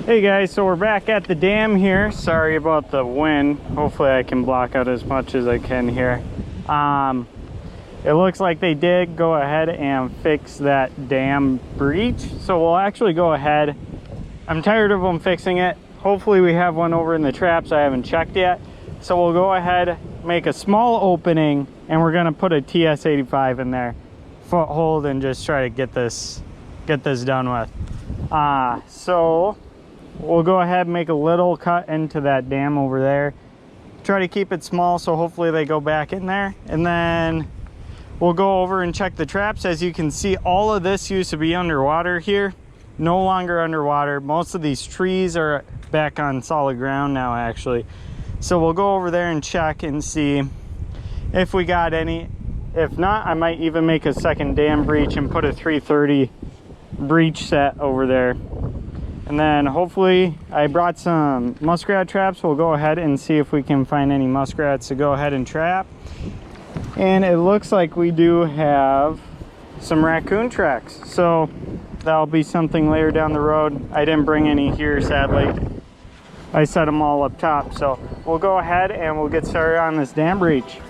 Hey guys, so we're back at the dam here. Sorry about the wind. Hopefully I can block out as much as I can here. It looks like they did go ahead and fix that dam breach. So we'll actually go ahead. I'm tired of them fixing it. Hopefully we have one over in the traps. I haven't checked yet. So we'll go ahead, make a small opening, and we're gonna put a TS85 in there, foothold, and just try to get this done with. So we'll go ahead and make a little cut into that dam over there. Try to keep it small so hopefully they go back in there. And then we'll go over and check the traps. As you can see, all of this used to be underwater here. No longer underwater. Most of these trees are back on solid ground now actually. So we'll go over there and check and see if we got any. If not, I might even make a second dam breach and put a 330 breach set over there. And then hopefully I brought some muskrat traps. We'll go ahead and see if we can find any muskrats to go ahead and trap. And it looks like we do have some raccoon tracks. So that'll be something later down the road. I didn't bring any here, sadly. I set them all up top. So we'll go ahead and we'll get started on this dam breach.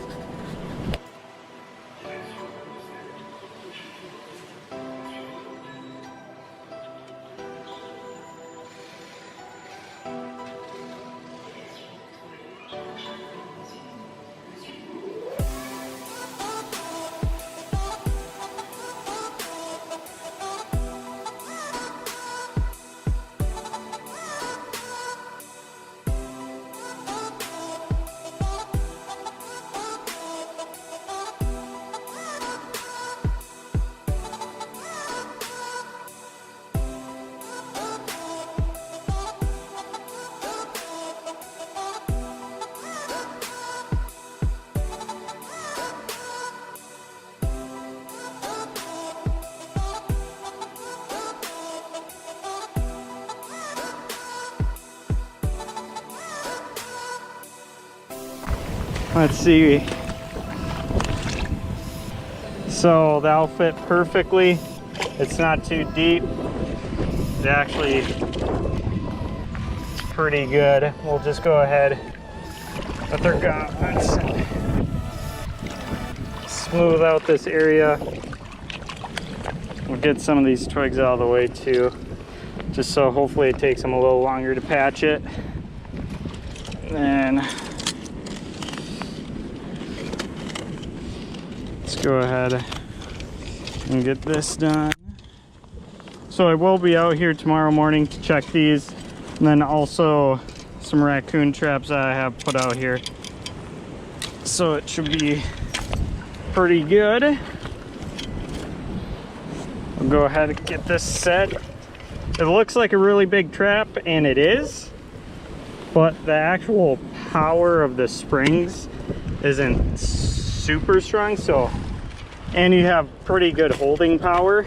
Let's see. So that'll fit perfectly. It's not too deep. It actually is pretty good. We'll just go ahead with our gauntlets and smooth out this area. We'll get some of these twigs out of the way too, just so hopefully it takes them a little longer to patch it. And then go ahead and get this done. So I will be out here tomorrow morning to check these, and then also some raccoon traps that I have put out here, so it should be pretty good. I'll go ahead and get this set. It looks like a really big trap, and it is, but the actual power of the springs isn't super strong. So, and you have pretty good holding power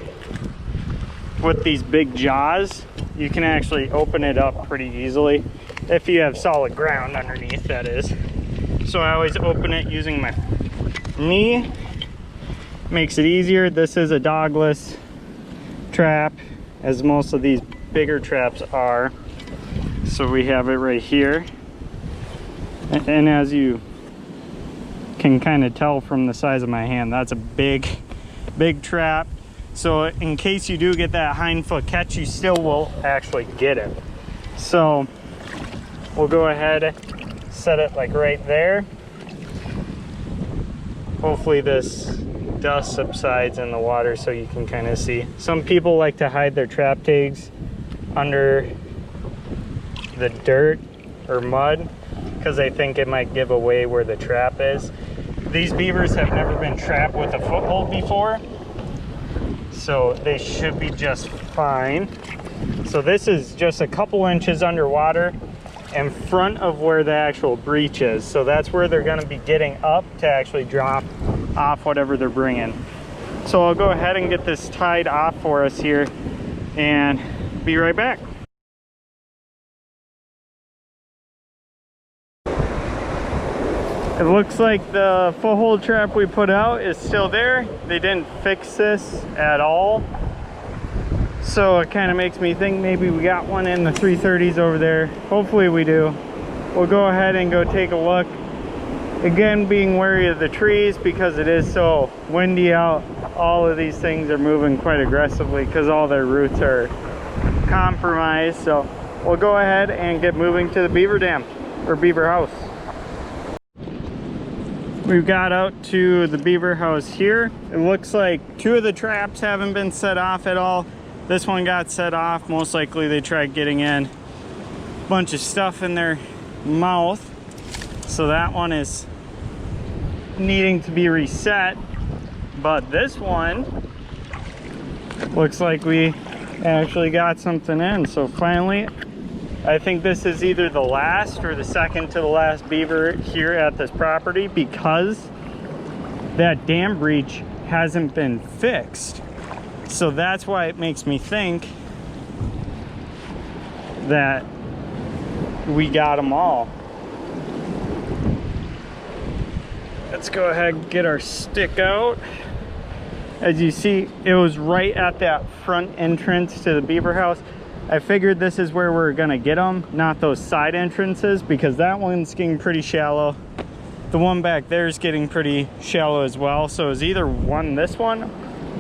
with these big jaws. You can actually open it up pretty easily if you have solid ground underneath, that is. So I always open it using my knee. Makes it easier. This is a dogless trap, as most of these bigger traps are. So we have it right here, and as you can kind of tell from the size of my hand, that's a big trap. So in case you do get that hind foot catch, you still will actually get it. So we'll go ahead, set it like right there. Hopefully this dust subsides in the water so you can kind of see. Some people like to hide their trap tags under the dirt or mud because they think it might give away where the trap is. These beavers have never been trapped with a foothold before, so they should be just fine. So this is just a couple inches underwater in front of where the actual breach is. So that's where they're gonna be getting up to actually drop off whatever they're bringing. So I'll go ahead and get this tied off for us here and be right back. It looks like the foothold trap we put out is still there. They didn't fix this at all. So it kind of makes me think maybe we got one in the 330s over there. Hopefully we do. We'll go ahead and go take a look. Again, being wary of the trees because it is so windy out. All of these things are moving quite aggressively because all their roots are compromised. So we'll go ahead and get moving to the beaver dam or beaver house. We've got out to the beaver house here. It looks like 2 of the traps haven't been set off at all. This one got set off. Most likely they tried getting in a bunch of stuff in their mouth. So that one is needing to be reset. But this one looks like we actually got something in. So finally, I think this is either the last or the second to the last beaver here at this property because that dam breach hasn't been fixed. So that's why it makes me think that we got them all. Let's go ahead and get our stick out. As you see, it was right at that front entrance to the beaver house. I figured this is where we're gonna get them, not those side entrances, because that one's getting pretty shallow. The one back there is getting pretty shallow as well. So it's either this one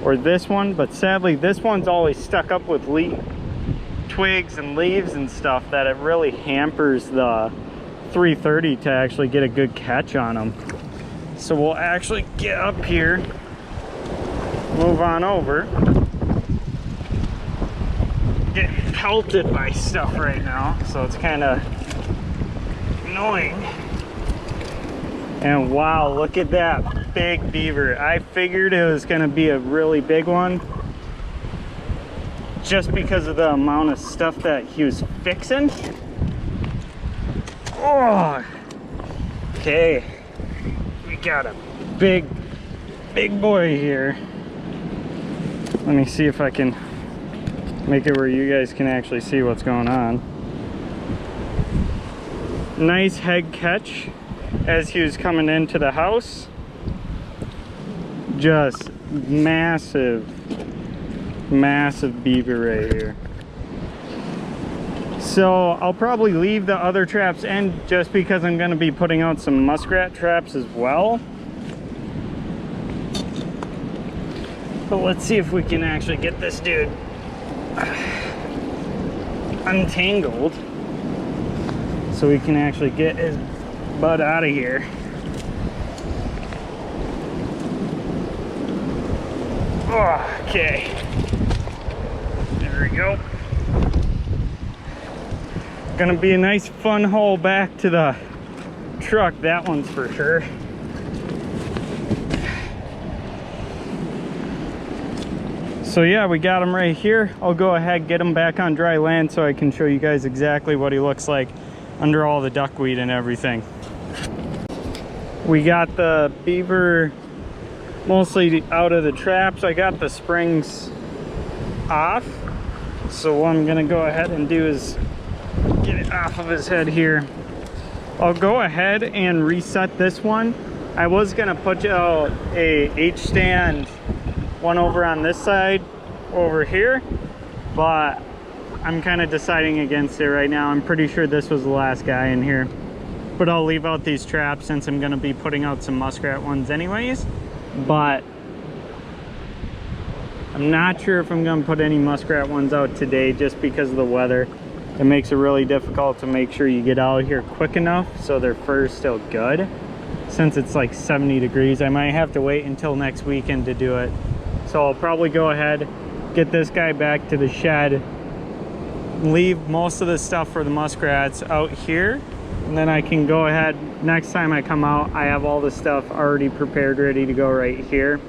or this one, but sadly this one's always stuck up with twigs and leaves and stuff that it really hampers the 330 to actually get a good catch on them. So we'll actually get up here, move on over. Getting pelted by stuff right now, so it's kind of annoying. And wow, look at that big beaver. I figured it was gonna be a really big one just because of the amount of stuff that he was fixing. Oh, okay. We got a big boy here. Let me see if I can make it where you guys can actually see what's going on. Nice head catch as he was coming into the house. Just massive beaver right here. So I'll probably leave the other traps in just because I'm going to be putting out some muskrat traps as well. But let's see if we can actually get this dude untangled so we can actually get his butt out of here. Okay, there we go. Gonna be a nice fun haul back to the truck, that one's for sure. So yeah, we got him right here. I'll go ahead and get him back on dry land so I can show you guys exactly what he looks like under all the duckweed and everything. We got the beaver mostly out of the traps. I got the springs off. So what I'm gonna go ahead and do is get it off of his head here. I'll go ahead and reset this one. I was gonna put out a H-stand one over on this side over here, but I'm kind of deciding against it right now. I'm pretty sure this was the last guy in here, but I'll leave out these traps since I'm going to be putting out some muskrat ones anyways. But I'm not sure if I'm going to put any muskrat ones out today just because of the weather. It makes it really difficult to make sure you get out here quick enough so their fur is still good. Since it's like 70 degrees, I might have to wait until next weekend to do it. So I'll probably go ahead, get this guy back to the shed, leave most of the stuff for the muskrats out here, and then I can go ahead, next time I come out, I have all the stuff already prepared, ready to go right here,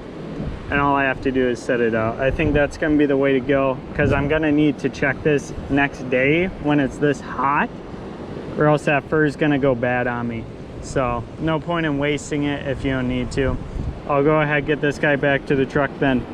and all I have to do is set it out. I think that's gonna be the way to go, because I'm gonna need to check this next day when it's this hot, or else that fur is gonna go bad on me. So no point in wasting it if you don't need to. I'll go ahead, get this guy back to the truck then.